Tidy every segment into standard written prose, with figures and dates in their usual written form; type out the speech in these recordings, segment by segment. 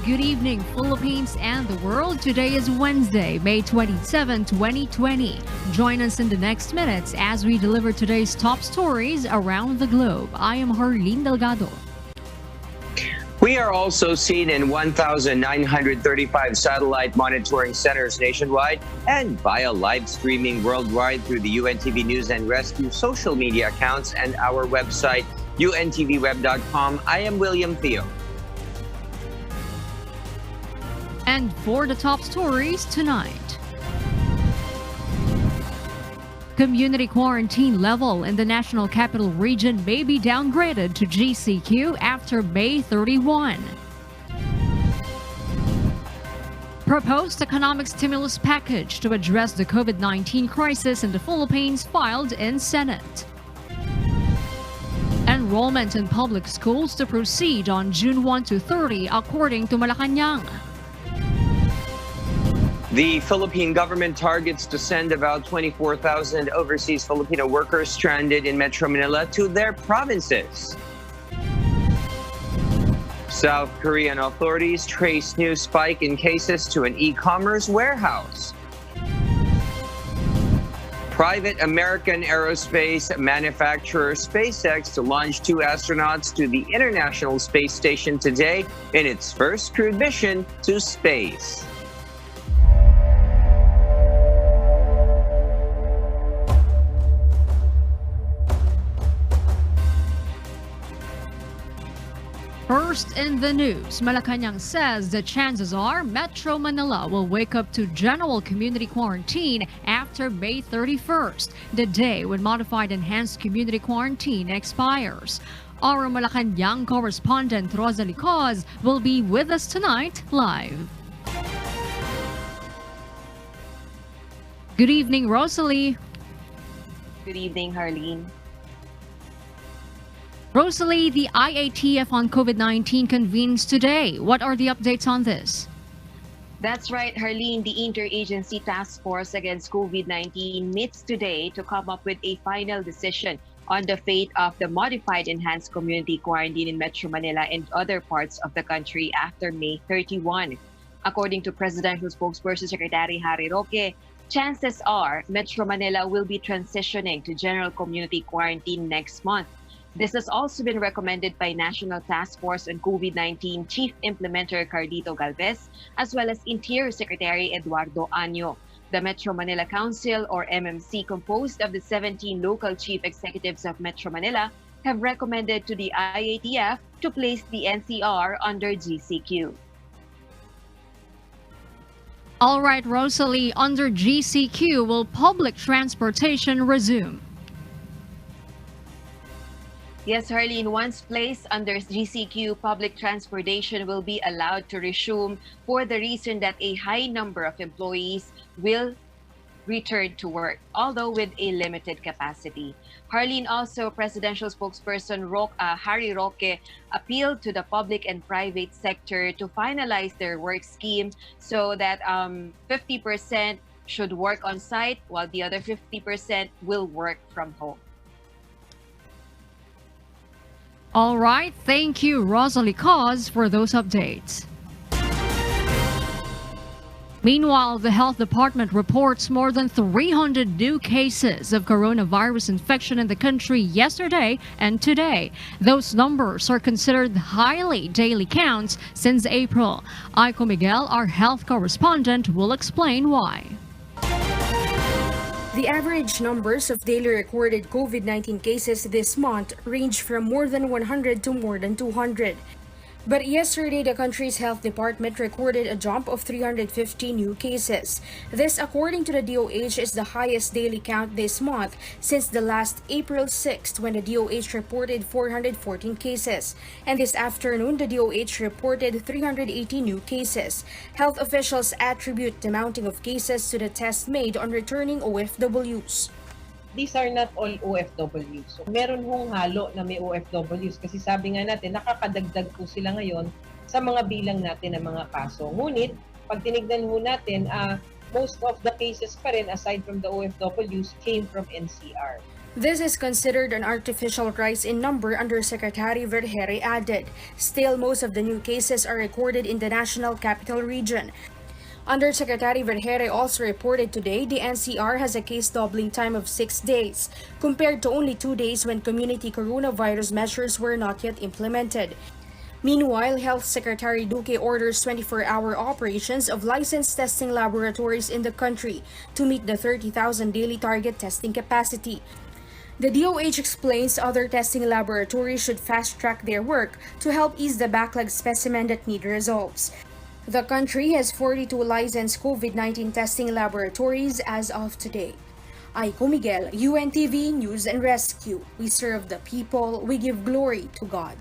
Good evening, Philippines and the world. Today is Wednesday, May 27, 2020. Join us in the next minutes as we deliver today's top stories around the globe. I am Harleen Delgado. We are also seen in 1,935 satellite monitoring centers nationwide and via live streaming worldwide through the UNTV News and Rescue social media accounts and our website, untvweb.com. I am William Theo. And for the top stories tonight. Community quarantine level in the National Capital Region may be downgraded to GCQ after May 31. Proposed economic stimulus package to address the COVID-19 crisis in the Philippines filed in Senate. Enrollment in public schools to proceed on June 1 to 30 according to Malacanang. The Philippine government targets to send about 24,000 overseas Filipino workers stranded in Metro Manila to their provinces. South Korean authorities trace new spike in cases to an e-commerce warehouse. Private American aerospace manufacturer SpaceX to launch 2 astronauts to the International Space Station today in its first crewed mission to space. First in the news, Malacanang says the chances are Metro Manila will wake up to general community quarantine after May 31st, the day when modified enhanced community quarantine expires. Our Malacanang correspondent Rosalie Cos will be with us tonight live. Good evening, Rosalie. Good evening, Harleen. Rosalie, the IATF on COVID-19 convenes today. What are the updates on this? That's right, Harleen. The Interagency Task Force Against COVID-19 meets today to come up with a final decision on the fate of the modified enhanced community quarantine in Metro Manila and other parts of the country after May 31. According to Presidential Spokesperson Secretary Harry Roque, chances are Metro Manila will be transitioning to general community quarantine next month. This has also been recommended by National Task Force on COVID-19 Chief Implementer Cardito Galvez, as well as Interior Secretary Eduardo Año. The Metro Manila Council, or MMC, composed of the 17 local chief executives of Metro Manila, have recommended to the IATF to place the NCR under GCQ. All right, Rosalie, under GCQ, will public transportation resume? Yes, Harleen, once placed under GCQ, public transportation will be allowed to resume for the reason that a high number of employees will return to work, although with a limited capacity. Harleen, also Presidential Spokesperson Harry Roque appealed to the public and private sector to finalize their work scheme so that 50% should work on site while the other 50% will work from home. All right, thank you, Rosalie Cos, for those updates. Meanwhile, the Health Department reports more than 300 new cases of coronavirus infection in the country yesterday and today. Those numbers are considered highly daily counts since April. Aiko Miguel, our health correspondent, will explain why. The average numbers of daily recorded COVID-19 cases this month range from more than 100 to more than 200. But yesterday, the country's health department recorded a jump of 350 new cases. This, according to the DOH, is the highest daily count this month since the last April 6th, when the DOH reported 414 cases. And this afternoon, the DOH reported 380 new cases. Health officials attribute the mounting of cases to the test made on returning OFWs. These are not all OFWs. So, meron hong halo na may OFWs kasi sabi nga natin, nakakadagdag po sila ngayon sa mga bilang natin ng mga kaso. Ngunit, pag tinignan ho natin, most of the cases pa rin aside from the OFWs came from NCR. This is considered an artificial rise in number, Undersecretary Vergere added. Still, most of the new cases are recorded in the National Capital Region. Undersecretary Vergere also reported today the NCR has a case doubling time of 6 days, compared to only 2 days when community coronavirus measures were not yet implemented. Meanwhile, Health Secretary Duque orders 24-hour operations of licensed testing laboratories in the country to meet the 30,000 daily target testing capacity. The DOH explains other testing laboratories should fast-track their work to help ease the backlog specimen that need results. The country has 42 licensed COVID-19 testing laboratories as of today. Aiko Miguel, UNTV News and Rescue. We serve the people, we give glory to God.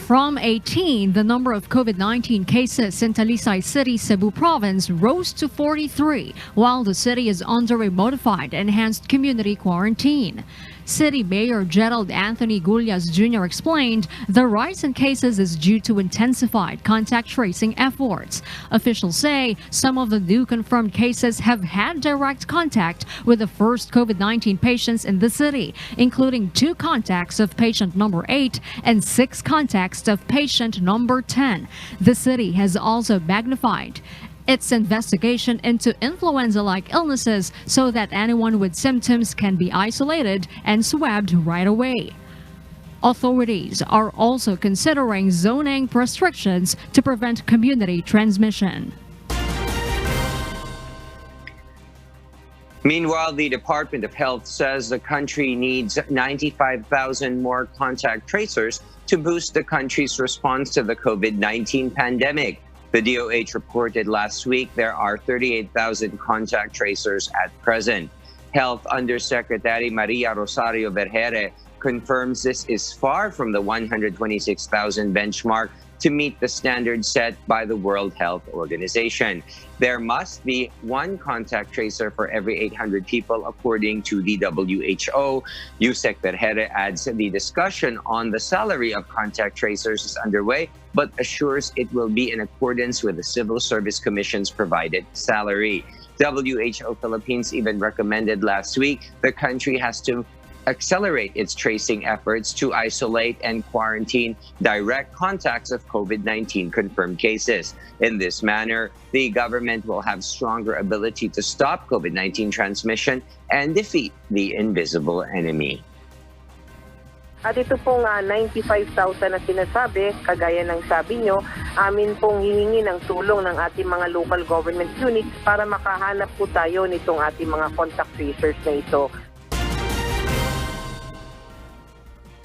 From 18, the number of COVID-19 cases in Talisay City, Cebu Province rose to 43, while the city is under a modified enhanced community quarantine. City Mayor Gerald Anthony Gullias Jr. explained the rise in cases is due to intensified contact tracing efforts. Officials say some of the new confirmed cases have had direct contact with the first COVID-19 patients in the city, including 2 contacts of patient number 8 and 6 contacts of patient number 10. The city has also magnified its investigation into influenza-like illnesses so that anyone with symptoms can be isolated and swabbed right away. Authorities are also considering zoning restrictions to prevent community transmission. Meanwhile, the Department of Health says the country needs 95,000 more contact tracers to boost the country's response to the COVID-19 pandemic. The DOH reported last week there are 38,000 contact tracers at present. Health Undersecretary Maria Rosario Vergere confirms this is far from the 126,000 benchmark to meet the standard set by the World Health Organization. There must be 1 contact tracer for every 800 people, according to the WHO. Yusek Vergere adds the discussion on the salary of contact tracers is underway, but assures it will be in accordance with the Civil Service Commission's provided salary. WHO Philippines even recommended last week the country has to accelerate its tracing efforts to isolate and quarantine direct contacts of COVID-19 confirmed cases. In this manner, the government will have stronger ability to stop COVID-19 transmission and defeat the invisible enemy. At ito pong 95,000 na sinasabi, kagaya ng sabi nyo, amin pong hihingi ng tulong ng ating mga local government units para makahanap po tayo nitong ating mga contact tracers na ito.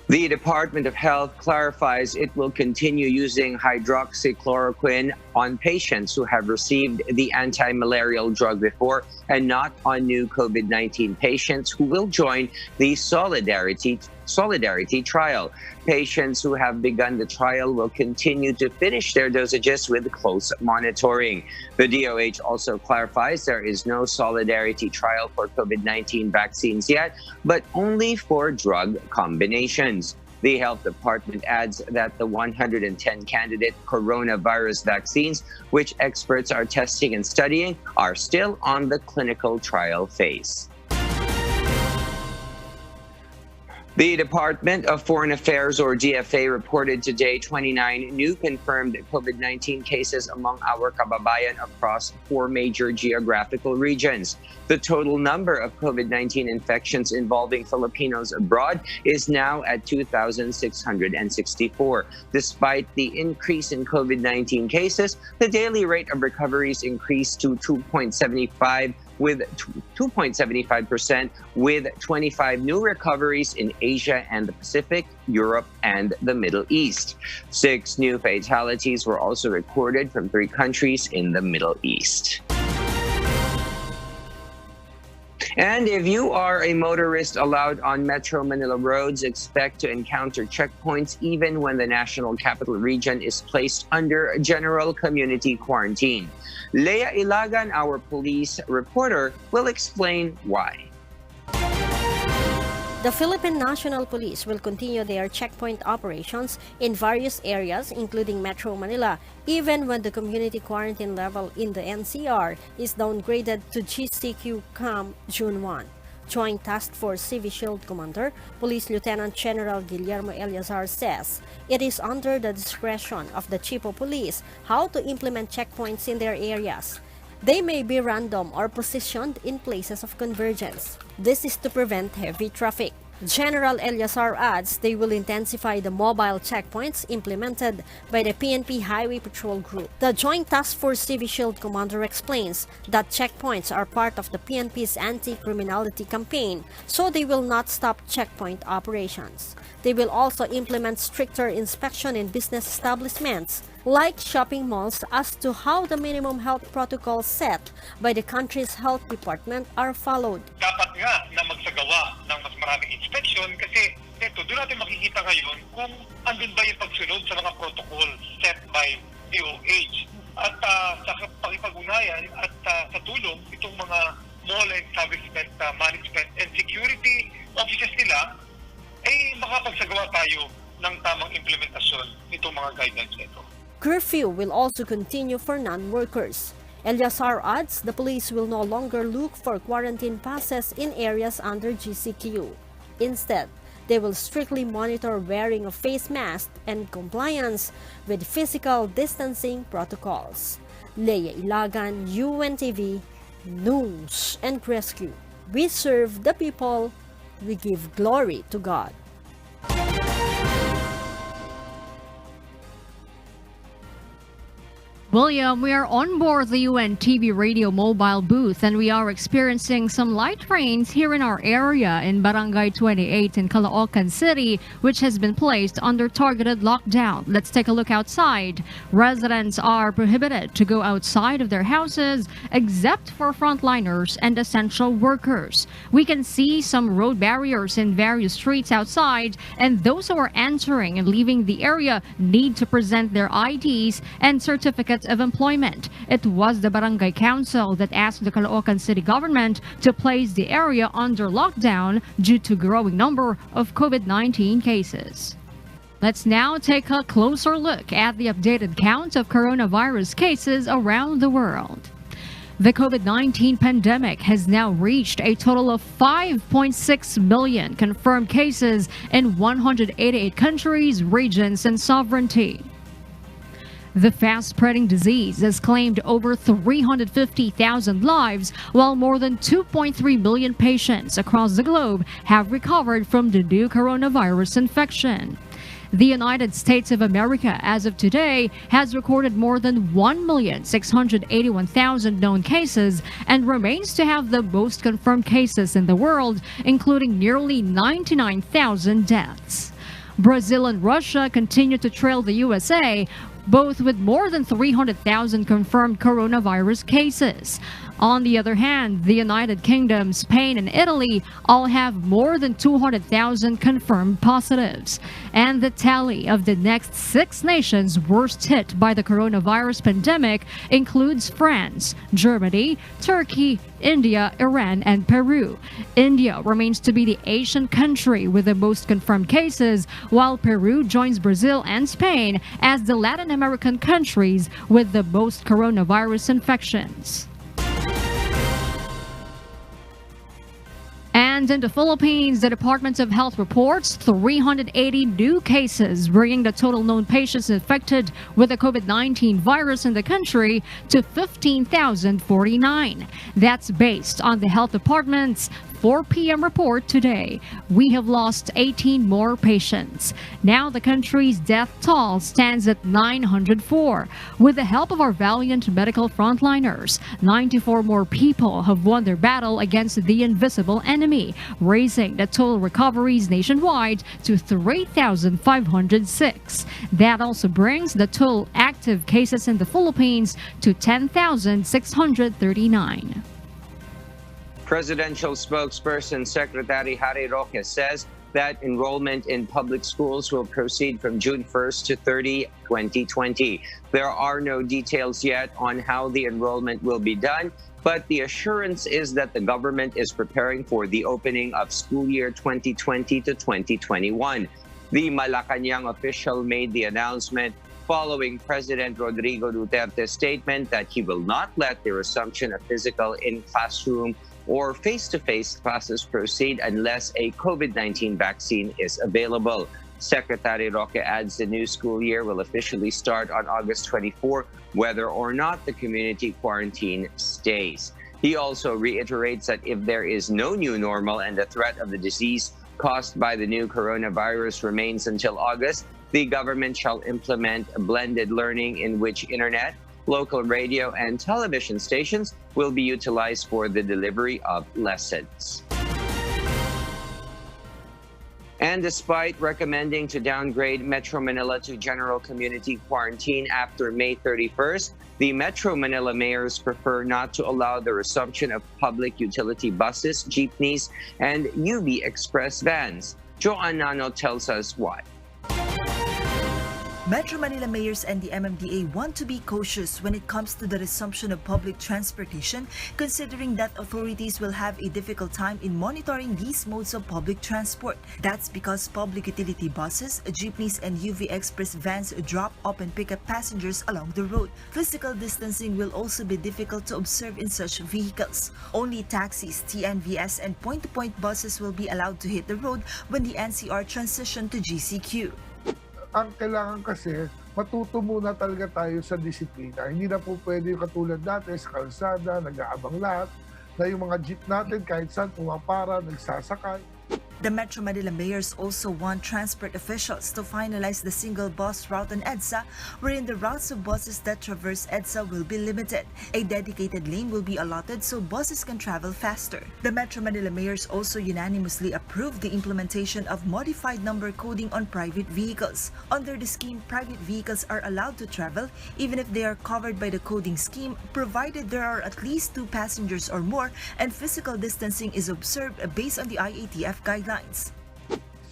The Department of Health clarifies it will continue using hydroxychloroquine on patients who have received the anti-malarial drug before and not on new COVID-19 patients who will join the Solidarity trial. Patients who have begun the trial will continue to finish their dosages with close monitoring. The DOH also clarifies there is no Solidarity trial for COVID-19 vaccines yet, but only for drug combinations. The Health Department adds that the 110 candidate coronavirus vaccines, which experts are testing and studying, are still on the clinical trial phase. The Department of Foreign Affairs, or DFA, reported today 29 new confirmed COVID-19 cases among our kababayan across 4 major geographical regions. The total number of COVID-19 infections involving Filipinos abroad is now at 2,664. Despite the increase in COVID-19 cases, the daily rate of recoveries increased to 2.75% with 25 new recoveries in Asia and the Pacific, Europe, and the Middle East. 6 new fatalities were also recorded from 3 countries in the Middle East. And if you are a motorist allowed on Metro Manila roads, expect to encounter checkpoints even when the National Capital Region is placed under general community quarantine. Leia Ilagan, our police reporter, will explain why. The Philippine National Police will continue their checkpoint operations in various areas including Metro Manila, even when the community quarantine level in the NCR is downgraded to GCQ come June 1. Joint Task Force Civil Shield Commander, Police Lieutenant General Guillermo Eleazar says it is under the discretion of the Chief of Police how to implement checkpoints in their areas. They may be random or positioned in places of convergence. This is to prevent heavy traffic. General Eleazar adds they will intensify the mobile checkpoints implemented by the PNP Highway Patrol Group. The Joint Task Force Civil Shield Commander explains that checkpoints are part of the PNP's anti-criminality campaign, so they will not stop checkpoint operations. They will also implement stricter inspection in business establishments, like shopping malls, as to how the minimum health protocols set by the country's health department are followed. Dapat nga na magsagawa ng mas maraming inspection kasi doon natin makikita ngayon kung andun ba yung pagsunod sa mga protocol set by DOH. At sa pakipag-unayan at sa tulong itong mga mall and establishment management and security offices nila, ay makapagsagawa tayo ng tamang implementasyon nitong mga guidelines nito. Curfew will also continue for non-workers. Eleazar adds the police will no longer look for quarantine passes in areas under GCQ. Instead, they will strictly monitor wearing of face masks and compliance with physical distancing protocols. Leia Ilagan, UNTV, News and Rescue. We serve the people, we give glory to God. William, we are on board the UNTV radio mobile booth and we are experiencing some light rains here in our area in Barangay 28 in Caloocan City, which has been placed under targeted lockdown. Let's take a look outside. Residents are prohibited to go outside of their houses except for frontliners and essential workers. We can see some road barriers in various streets outside, and those who are entering and leaving the area need to present their IDs and certificates of employment. It was the Barangay Council that asked the Caloocan City government to place the area under lockdown due to growing number of COVID-19 cases. Let's now take a closer look at the updated count of coronavirus cases around the world. The COVID-19 pandemic has now reached a total of 5.6 million confirmed cases in 188 countries, regions, and sovereignty. The fast-spreading disease has claimed over 350,000 lives, while more than 2.3 million patients across the globe have recovered from the new coronavirus infection. The United States of America, as of today, has recorded more than 1,681,000 known cases and remains to have the most confirmed cases in the world, including nearly 99,000 deaths. Brazil and Russia continue to trail the USA, both with more than 300,000 confirmed coronavirus cases. On the other hand, the United Kingdom, Spain, and Italy all have more than 200,000 confirmed positives. And the tally of the next 6 nations worst hit by the coronavirus pandemic includes France, Germany, Turkey, India, Iran, and Peru. India remains to be the Asian country with the most confirmed cases, while Peru joins Brazil and Spain as the Latin American countries with the most coronavirus infections. And in the Philippines, the Department of Health reports 380 new cases, bringing the total known patients infected with the COVID-19 virus in the country to 15,049. That's based on the health department's 4 p.m. report today. We have lost 18 more patients. Now the country's death toll stands at 904. With the help of our valiant medical frontliners, 94 more people have won their battle against the invisible enemy, raising the total recoveries nationwide to 3,506. That also brings the total active cases in the Philippines to 10,639. Presidential spokesperson Secretary Harry Roque says that enrollment in public schools will proceed from June 1st to 30, 2020. There are no details yet on how the enrollment will be done, but the assurance is that the government is preparing for the opening of school year 2020 to 2021. The Malacanang official made the announcement following President Rodrigo Duterte's statement that he will not let the resumption of physical in-classroom or face-to-face classes proceed unless a COVID-19 vaccine is available. Secretary Roque adds the new school year will officially start on August 24, whether or not the community quarantine stays. He also reiterates that if there is no new normal and the threat of the disease caused by the new coronavirus remains until August, the government shall implement blended learning in which internet, local radio, and television stations will be utilized for the delivery of lessons. And despite recommending to downgrade Metro Manila to general community quarantine after May 31st, the Metro Manila mayors prefer not to allow the resumption of public utility buses, jeepneys, and UV Express vans. Joanne Nano tells us why. Metro Manila mayors and the MMDA want to be cautious when it comes to the resumption of public transportation, considering that authorities will have a difficult time in monitoring these modes of public transport. That's because public utility buses, jeepneys, and UV Express vans drop off and pick up passengers along the road. Physical distancing will also be difficult to observe in such vehicles. Only taxis, TNVS, and point-to-point buses will be allowed to hit the road when the NCR transition to GCQ. Ang kailangan kasi, matuto muna talaga tayo sa disiplina. Hindi na po pwede yung katulad natin sa kalsada, nag-aabang lahat, na yung mga jeep natin kahit saan pumapara, nagsasakay. The Metro Manila mayors also want transport officials to finalize the single bus route on EDSA, wherein the routes of buses that traverse EDSA will be limited. A dedicated lane will be allotted so buses can travel faster. The Metro Manila mayors also unanimously approved the implementation of modified number coding on private vehicles. Under the scheme, private vehicles are allowed to travel even if they are covered by the coding scheme, provided there are at least 2 passengers or more and physical distancing is observed based on the IATF guidelines.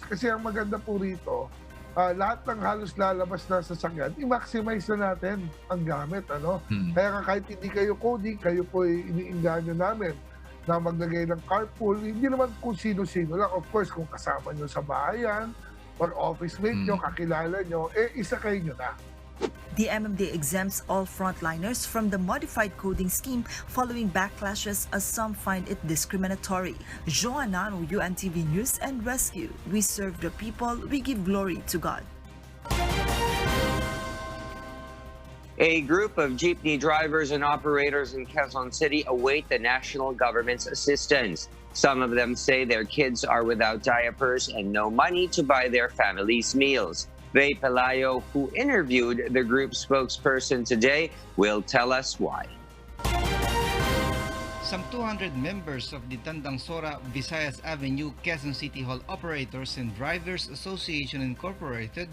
Kasi ang maganda po rito, lahat ng halos lalabas na sasakyan, i-maximize na natin ang gamit. Kaya nga kahit hindi kayo coding, kayo po iniinganyo namin na maglagay ng carpool. Hindi naman kung sino-sino lang. Of course, kung kasama nyo sa bahayan or office mate nyo, kakilala nyo, isakay nyo na. The MMDA exempts all frontliners from the modified coding scheme following backlashes as some find it discriminatory. Joanna, UNTV News and Rescue. We serve the people, we give glory to God. A group of jeepney drivers and operators in Quezon City await the national government's assistance. Some of them say their kids are without diapers and no money to buy their families' meals. Ray Pelayo, who interviewed the group spokesperson today, will tell us why. Some 200 members of the Tandangsora Visayas Avenue Quezon City Hall Operators and Drivers Association Incorporated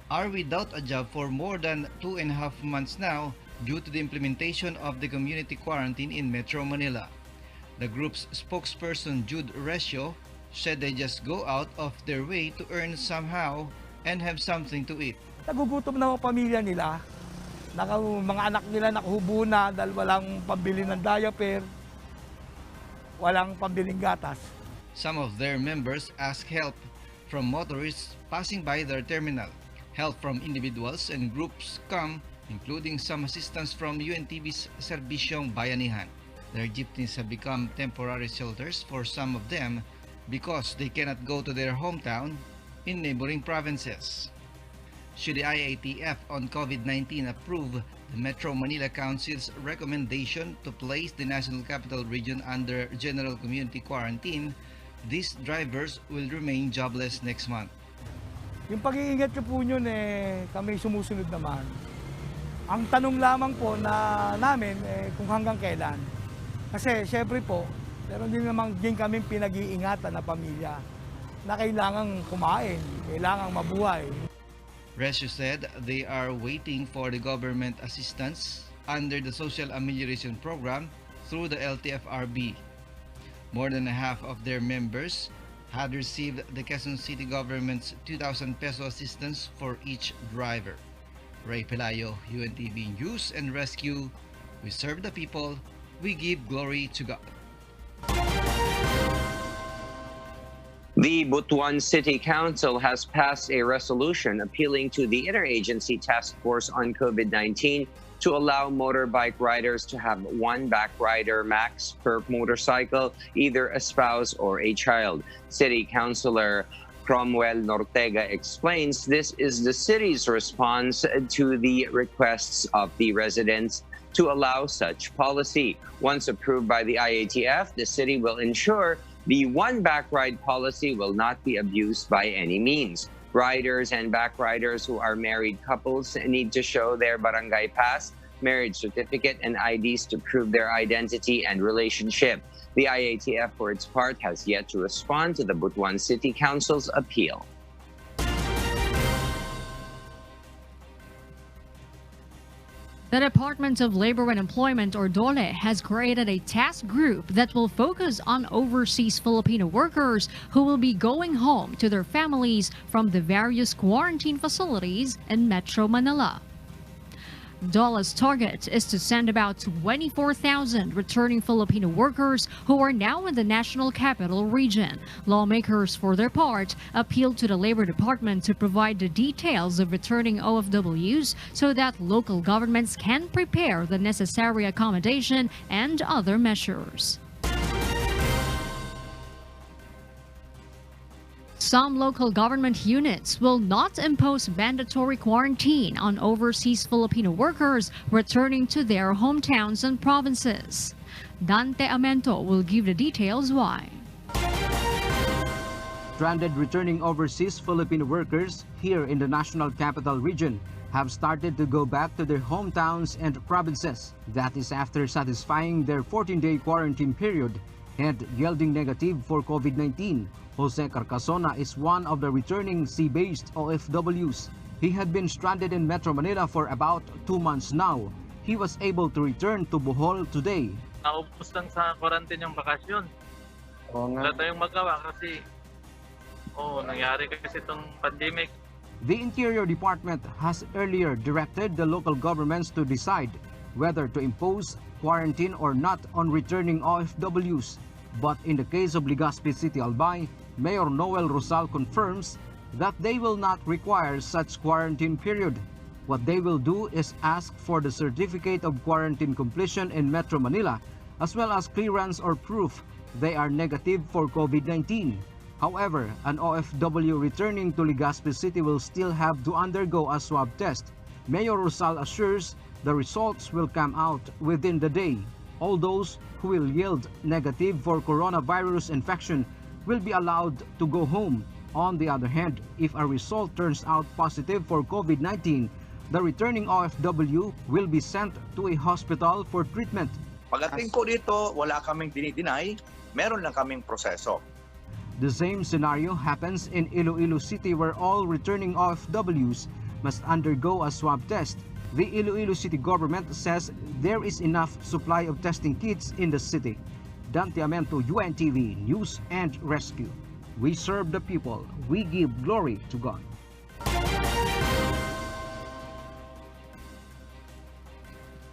are without a job for more than 2.5 months now due to the implementation of the community quarantine in Metro Manila. The group's spokesperson Jude Resio said they just go out of their way to earn somehow and have something to eat. Nagugutom na ang pamilya nila. Mga anak nila nakahubo na dahil walang pambili ng diaper, walang pambiling gatas. Some of their members ask help from motorists passing by their terminal. Help from individuals and groups come, including some assistance from UNTV's Serbisyong Bayanihan. Their jeepneys have become temporary shelters for some of them because they cannot go to their hometown in neighboring provinces. Should the IATF on COVID-19 approve the Metro Manila Council's recommendation to place the National Capital Region under general community quarantine, these drivers will remain jobless next month. Yung pag-iingat nyo po yun, kami sumusunod naman. Ang tanong lamang po namin kung hanggang kailan. Kasi syempre po, meron din naman din kami pinag-iingatan na pamilya na kailangang kumain, kailangang mabuhay. Resio said they are waiting for the government assistance under the Social Amelioration Program through the LTFRB. More than half of their members had received the Quezon City government's 2,000 peso assistance for each driver. Ray Pelayo, UNTV News and Rescue. We serve the people, we give glory to God. The Butuan City Council has passed a resolution appealing to the Interagency Task Force on COVID-19 to allow motorbike riders to have one back rider max per motorcycle, either a spouse or a child. City Councilor Cromwell Nortega explains this is the city's response to the requests of the residents to allow such policy. Once approved by the IATF, the city will ensure the one back ride policy will not be abused by any means. Riders and back riders who are married couples need to show their barangay pass, marriage certificate, and IDs to prove their identity and relationship. The IATF, for its part, has yet to respond to the Butuan City Council's appeal. The Department of Labor and Employment, or DOLE, has created a task group that will focus on overseas Filipino workers who will be going home to their families from the various quarantine facilities in Metro Manila. DOLE's target is to send about 24,000 returning Filipino workers who are now in the National Capital Region. Lawmakers, for their part, appealed to the Labor Department to provide the details of returning OFWs so that local governments can prepare the necessary accommodation and other measures. Some local government units will not impose mandatory quarantine on overseas Filipino workers returning to their hometowns and provinces. Dante Amento will give the details why. Stranded returning overseas Filipino workers here in the National Capital Region have started to go back to their hometowns and provinces. That is after satisfying their 14-day quarantine period and yielding negative for COVID-19. Jose Carcasona is one of the returning sea-based OFWs. He had been stranded in Metro Manila for about 2 months now. He was able to return to Bohol today. Naubos lang sa quarantine yung bakasyon. Wala tayong magawa kasi nangyari kasi itong pandemic. The Interior Department has earlier directed the local governments to decide whether to impose quarantine or not on returning OFWs. But in the case of Legazpi City, Albay, Mayor Noel Rosal confirms that they will not require such quarantine period. What they will do is ask for the certificate of quarantine completion in Metro Manila, as well as clearance or proof they are negative for COVID-19. However, an OFW returning to Legazpi City will still have to undergo a swab test. Mayor Rosal assures the results will come out within the day. All those who will yield negative for coronavirus infection will be allowed to go home. On the other hand, if a result turns out positive for COVID-19, the returning OFW will be sent to a hospital for treatment. Pagdating ko dito, wala kaming dinideny, meron lang kaming proseso. The same scenario happens in Iloilo City, where all returning OFWs must undergo a swab test. The Iloilo City government says there is enough supply of testing kits in the city. Dante Amento, UNTV News and Rescue. We serve the people. We give glory to God.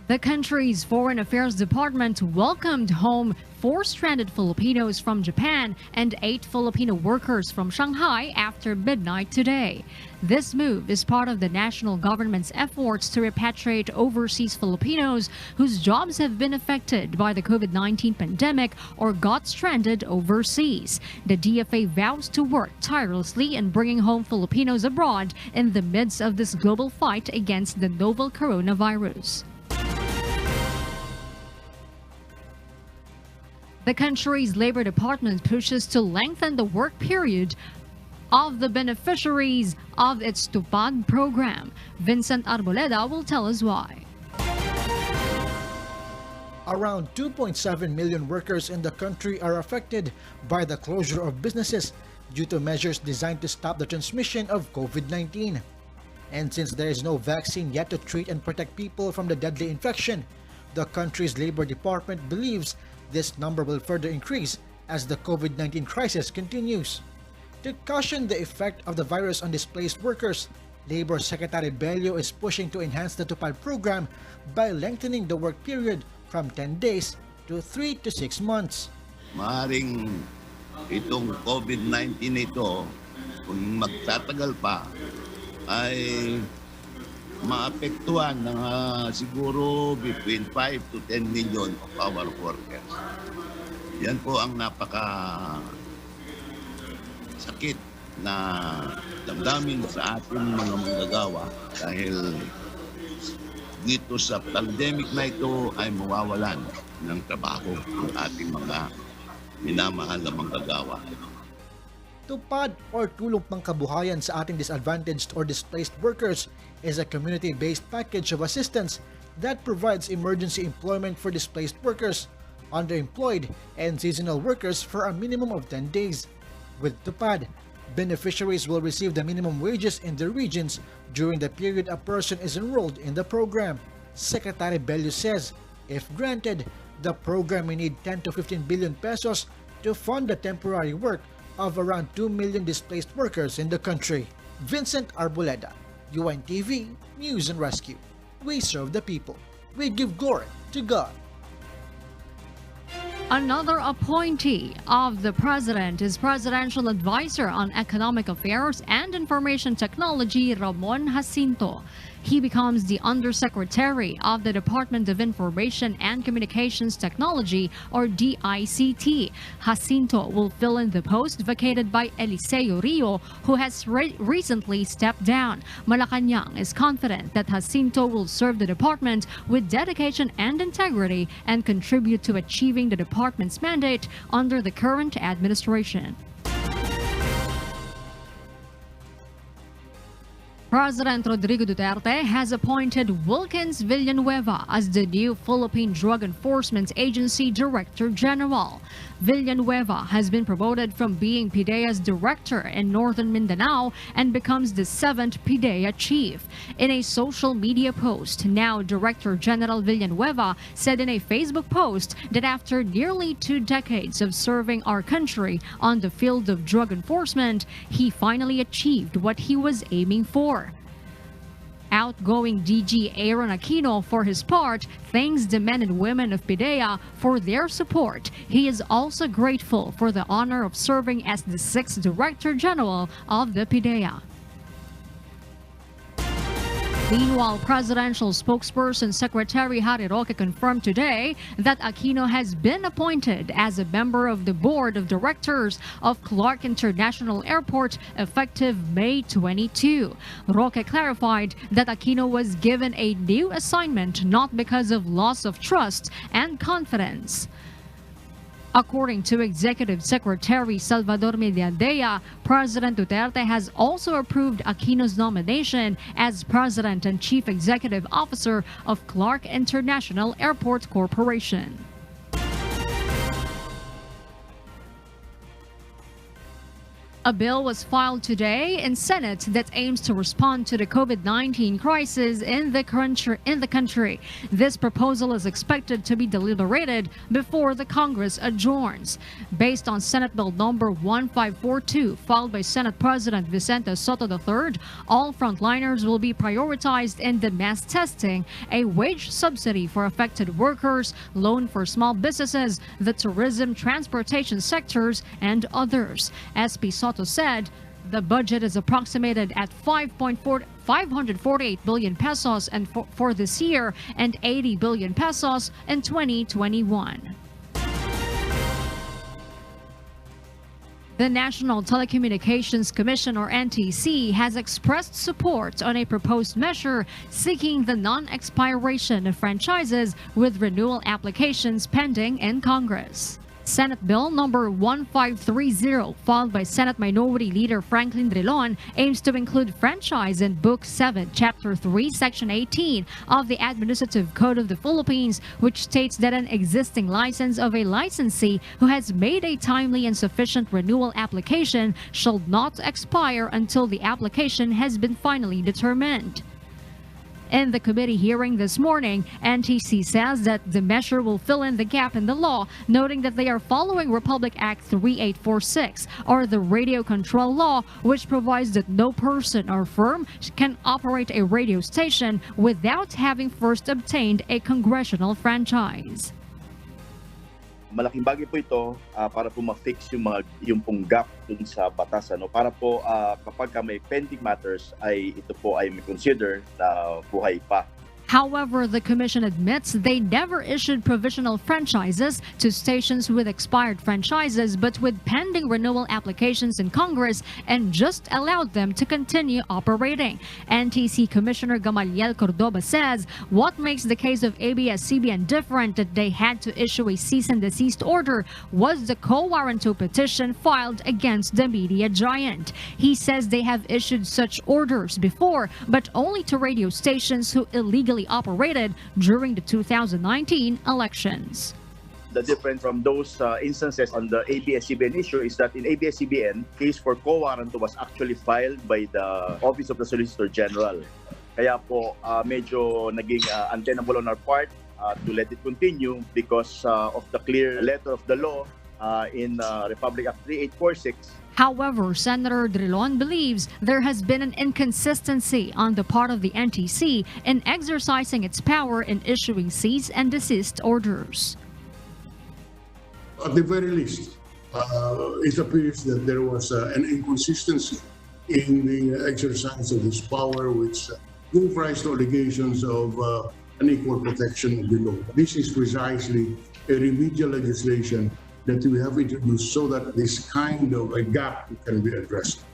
The country's Foreign Affairs Department welcomed home 4 stranded Filipinos from Japan and 8 Filipino workers from Shanghai after midnight today. This move is part of the national government's efforts to repatriate overseas Filipinos whose jobs have been affected by the COVID-19 pandemic or got stranded overseas. The DFA vows to work tirelessly in bringing home Filipinos abroad in the midst of this global fight against the novel coronavirus. The country's Labor Department pushes to lengthen the work period of the beneficiaries of its Tupad program. Vincent Arboleda will tell us why. Around 2.7 million workers in the country are affected by the closure of businesses due to measures designed to stop the transmission of COVID-19. And since there is no vaccine yet to treat and protect people from the deadly infection, the country's Labor Department believes this number will further increase as the COVID-19 crisis continues. To cushion the effect of the virus on displaced workers, Labor Secretary Bello is pushing to enhance the Tupad program by lengthening the work period from 10 days to 3 to 6 months. Maaring itong COVID-19 ito, kung magtatagal pa, ay maapektuhan ng siguro between 5 to 10 million of our workers. Yan po ang napaka-sakit na damdamin sa ating mga manggagawa dahil dito sa pandemic na ito ay mawawalan ng trabaho ang ating mga minamahal na manggagawa. Tupad or tulong pangkabuhayan sa ating disadvantaged or displaced workers is a community-based package of assistance that provides emergency employment for displaced workers, underemployed, and seasonal workers for a minimum of 10 days. With Tupad, beneficiaries will receive the minimum wages in their regions during the period a person is enrolled in the program. Secretary Bello says, if granted, the program may need 10 to 15 billion pesos to fund the temporary work of around 2 million displaced workers in the country. Vincent Arboleda, UNTV News and Rescue. We serve the people. We give glory to God. Another appointee of the president is Presidential Advisor on Economic Affairs and Information Technology, Rahman Jacinto. He becomes the Undersecretary of the Department of Information and Communications Technology, or DICT. Jacinto will fill in the post vacated by Eliseo Rio, who has recently stepped down. Malacanang is confident that Jacinto will serve the department with dedication and integrity and contribute to achieving the department's mandate under the current administration. President Rodrigo Duterte has appointed Wilkins Villanueva as the new Philippine Drug Enforcement Agency Director General. Villanueva has been promoted from being PIDEA's director in Northern Mindanao and becomes the 7th PIDEA chief. In a social media post, now Director General Villanueva said in a Facebook post that after nearly 2 decades of serving our country on the field of drug enforcement, he finally achieved what he was aiming for. Outgoing DG Aaron Aquino, for his part, thanks the men and women of PIDEA for their support. He is also grateful for the honor of serving as the 6th Director General of the PIDEA. Meanwhile, presidential spokesperson Secretary Harry Roque confirmed today that Aquino has been appointed as a member of the board of directors of Clark International Airport effective May 22. Roque clarified that Aquino was given a new assignment not because of loss of trust and confidence. According to Executive Secretary Salvador Medialdea, President Duterte has also approved Aquino's nomination as President and Chief Executive Officer of Clark International Airport Corporation. A bill was filed today in Senate that aims to respond to the COVID-19 crisis in the country. This proposal is expected to be deliberated before the Congress adjourns. Based on Senate Bill number 1542, filed by Senate President Vicente Soto III, all frontliners will be prioritized in the mass testing, a wage subsidy for affected workers, loan for small businesses, the tourism, transportation sectors, and others. SP Soto said the budget is approximated at 548 billion pesos and for this year and 80 billion pesos in 2021. The National Telecommunications Commission, or NTC, has expressed support on a proposed measure seeking the non-expiration of franchises with renewal applications pending in Congress. Senate Bill number 1530, filed by Senate Minority Leader Franklin Drilon, aims to include franchise in Book 7, Chapter 3, Section 18 of the Administrative Code of the Philippines, which states that an existing license of a licensee who has made a timely and sufficient renewal application shall not expire until the application has been finally determined. In the committee hearing this morning, NTC says that the measure will fill in the gap in the law, noting that they are following Republic Act 3846, or the Radio Control Law, which provides that no person or firm can operate a radio station without having first obtained a congressional franchise. malaking bagay po ito para po ma-fix yung pong gap dun sa batas, para po kapag may pending matters ay ito po ay may consider na buhay pa. However, the Commission admits they never issued provisional franchises to stations with expired franchises but with pending renewal applications in Congress and just allowed them to continue operating. NTC Commissioner Gamaliel Cordoba says what makes the case of ABS-CBN different that they had to issue a cease and desist order was the quo warranto petition filed against the media giant. He says they have issued such orders before, but only to radio stations who illegally operated during the 2019 elections. The difference from those instances on the ABS-CBN issue is that in ABS-CBN, case for quo warranto was actually filed by the Office of the Solicitor General. Kaya po medyo naging untenable on our part to let it continue because of the clear letter of the law in Republic Act 3846. However, Senator Drilon believes there has been an inconsistency on the part of the NTC in exercising its power in issuing cease and desist orders. At the very least, it appears that there was an inconsistency in the exercise of this power, which gave rise to allegations of unequal protection of the law. This is precisely a remedial legislation that we have introduced so that this kind of a gap can be addressed.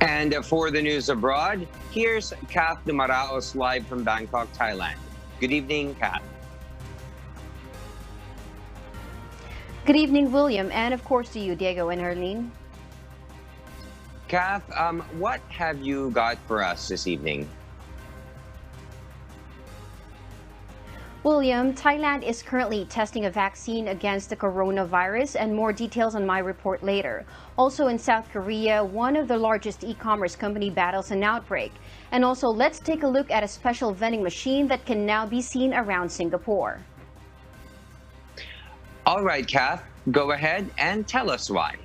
And for the news abroad, here's Kath Dumaraos live from Bangkok, Thailand. Good evening, Kath. Good evening, William, and of course to you, Diego and Herlene. Kath, what have you got for us this evening? William, Thailand is currently testing a vaccine against the coronavirus, and more details on my report later. Also in South Korea, one of the largest e-commerce company battles an outbreak. And also, let's take a look at a special vending machine that can now be seen around Singapore. All right, Kath, go ahead and tell us why.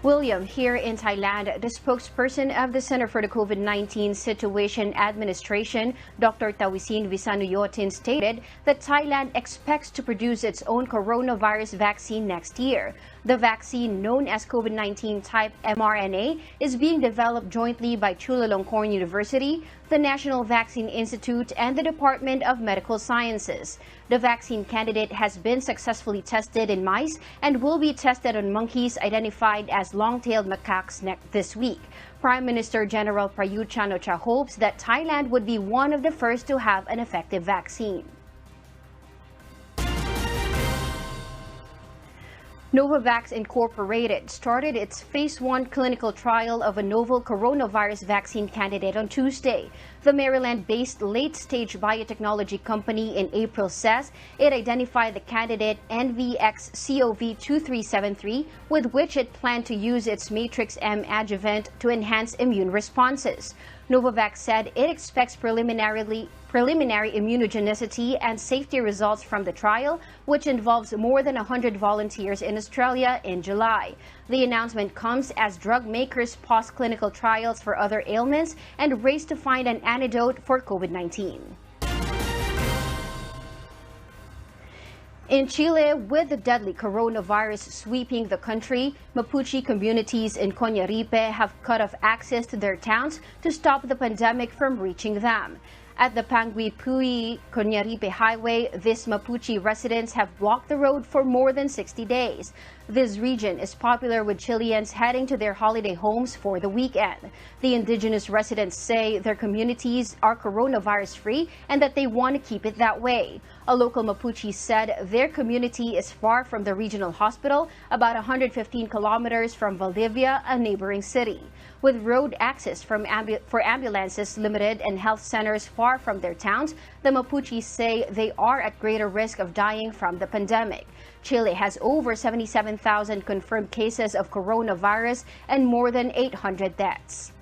William, here in Thailand, the spokesperson of the Center for the COVID-19 Situation Administration, Dr. Tawisin Visanuyotin, stated that Thailand expects to produce its own coronavirus vaccine next year. The vaccine, known as COVID-19 type mRNA, is being developed jointly by Chulalongkorn University, the National Vaccine Institute, and the Department of Medical Sciences. The vaccine candidate has been successfully tested in mice and will be tested on monkeys identified as long-tailed macaques this week. Prime Minister General Prayut Chan-o-cha hopes that Thailand would be one of the first to have an effective vaccine. Novavax Incorporated started its Phase 1 clinical trial of a novel coronavirus vaccine candidate on Tuesday. The Maryland-based late-stage biotechnology company in April says it identified the candidate NVX-CoV2373, with which it planned to use its Matrix M adjuvant to enhance immune responses. Novavax said it expects preliminary immunogenicity and safety results from the trial, which involves more than 100 volunteers in Australia in July. The announcement comes as drug makers pause clinical trials for other ailments and race to find an antidote for COVID-19. In Chile, with the deadly coronavirus sweeping the country, Mapuche communities in Coñaripe have cut off access to their towns to stop the pandemic from reaching them. At the Panguipulli-Coñaripe Highway, these Mapuche residents have blocked the road for more than 60 days. This region is popular with Chileans heading to their holiday homes for the weekend. The indigenous residents say their communities are coronavirus-free and that they want to keep it that way. A local Mapuche said their community is far from the regional hospital, about 115 kilometers from Valdivia, a neighboring city. With road access for ambulances limited and health centers far from their towns, the Mapuche say they are at greater risk of dying from the pandemic. Chile has over 77,000 confirmed cases of coronavirus and more than 800 deaths.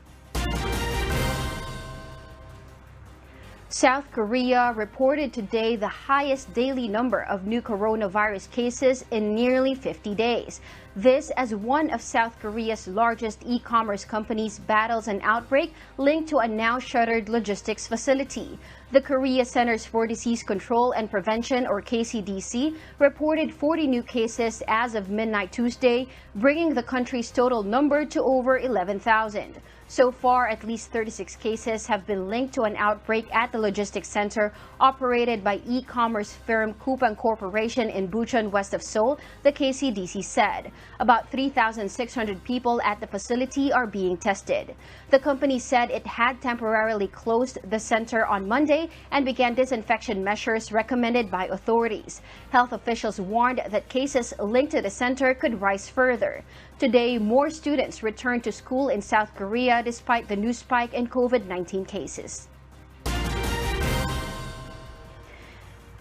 South Korea reported today the highest daily number of new coronavirus cases in nearly 50 days. This as one of South Korea's largest e-commerce companies battles an outbreak linked to a now shuttered logistics facility. The Korea Centers for Disease Control and Prevention, or KCDC, reported 40 new cases as of midnight Tuesday, bringing the country's total number to over 11,000. So far, at least 36 cases have been linked to an outbreak at the logistics center operated by e-commerce firm Coupang Corporation in Butuan, west of Seoul, the KCDC said. About 3,600 people at the facility are being tested. The company said it had temporarily closed the center on Monday and began disinfection measures recommended by authorities. Health officials warned that cases linked to the center could rise further. Today, more students returned to school in South Korea despite the new spike in COVID-19 cases.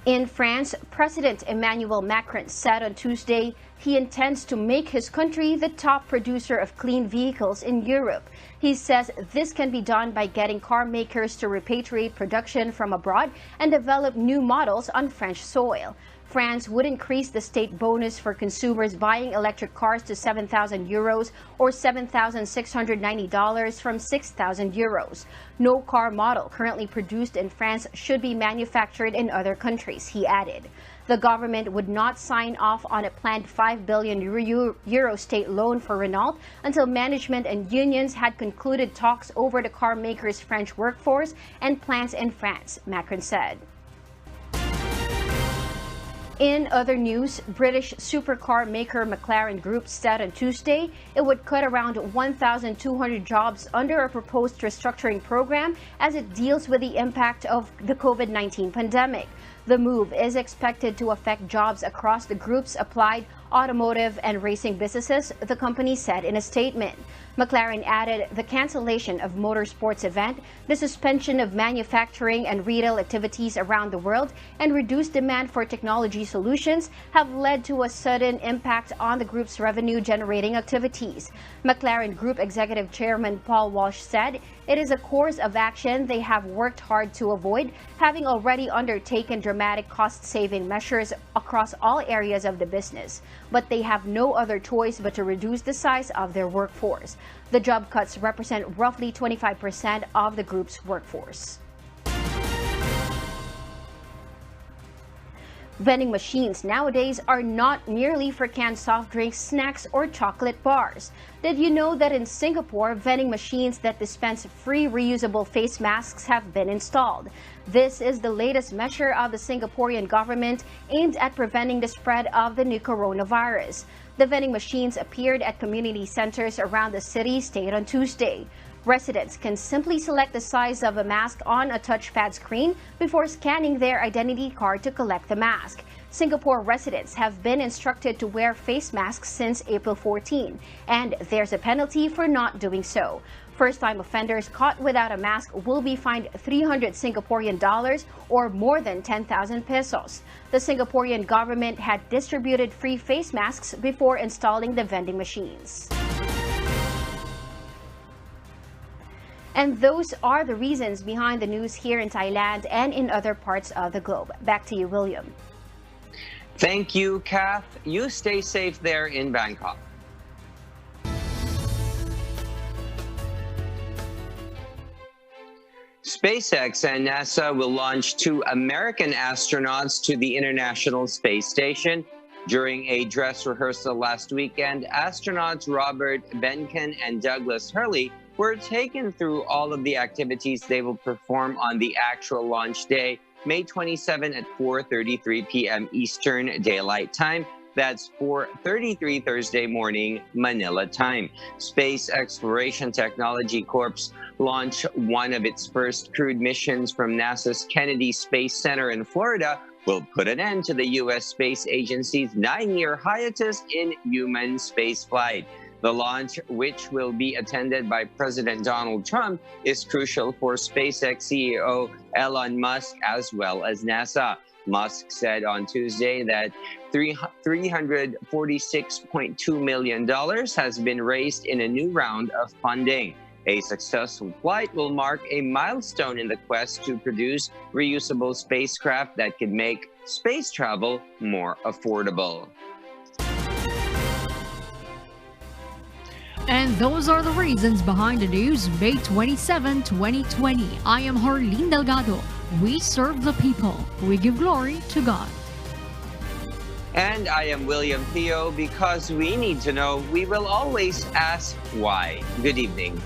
In France, President Emmanuel Macron said on Tuesday he intends to make his country the top producer of clean vehicles in Europe. He says this can be done by getting car makers to repatriate production from abroad and develop new models on French soil. France would increase the state bonus for consumers buying electric cars to 7,000 euros or $7,690 from 6,000 euros. No car model currently produced in France should be manufactured in other countries, he added. The government would not sign off on a planned 5 billion euro state loan for Renault until management and unions had concluded talks over the car maker's French workforce and plants in France, Macron said. In other news, British supercar maker McLaren Group said on Tuesday it would cut around 1,200 jobs under a proposed restructuring program as it deals with the impact of the COVID-19 pandemic. The move is expected to affect jobs across the group's applied, automotive, and racing businesses, the company said in a statement. McLaren added the cancellation of motorsports event, the suspension of manufacturing and retail activities around the world, and reduced demand for technology solutions have led to a sudden impact on the group's revenue-generating activities. McLaren Group Executive Chairman Paul Walsh said it is a course of action they have worked hard to avoid, having already undertaken dramatic cost-saving measures across all areas of the business. But they have no other choice but to reduce the size of their workforce. The job cuts represent roughly 25% of the group's workforce. Vending machines nowadays are not merely for canned soft drinks, snacks, or chocolate bars. Did you know that in Singapore, vending machines that dispense free reusable face masks have been installed? This is the latest measure of the Singaporean government aimed at preventing the spread of the new coronavirus. The vending machines appeared at community centers around the city state on Tuesday. Residents can simply select the size of a mask on a touchpad screen before scanning their identity card to collect the mask. Singapore residents have been instructed to wear face masks since April 14, and there's a penalty for not doing so. First-time offenders caught without a mask will be fined 300 Singaporean dollars or more than 10,000 pesos. The Singaporean government had distributed free face masks before installing the vending machines. And those are the reasons behind the news here in Thailand and in other parts of the globe. Back to you, William. Thank you, Kath. You stay safe there in Bangkok. SpaceX and NASA will launch 2 American astronauts to the International Space Station. During a dress rehearsal last weekend, astronauts Robert Behnken and Douglas Hurley were taken through all of the activities they will perform on the actual launch day, May 27 at 4:33 p.m. Eastern Daylight Time. That's 4:33 Thursday morning, Manila time. Space Exploration Technology Corp's launch one of its first crewed missions from NASA's Kennedy Space Center in Florida will put an end to the U.S. Space Agency's 9-year hiatus in human spaceflight. The launch, which will be attended by President Donald Trump, is crucial for SpaceX CEO Elon Musk as well as NASA. Musk said on Tuesday that $346.2 million has been raised in a new round of funding. A successful flight will mark a milestone in the quest to produce reusable spacecraft that could make space travel more affordable. And those are the reasons behind the news, May 27, 2020. I am Harleen Delgado. We serve the people. We give glory to God. And I am William Theo. Because we need to know, we will always ask why. Good evening.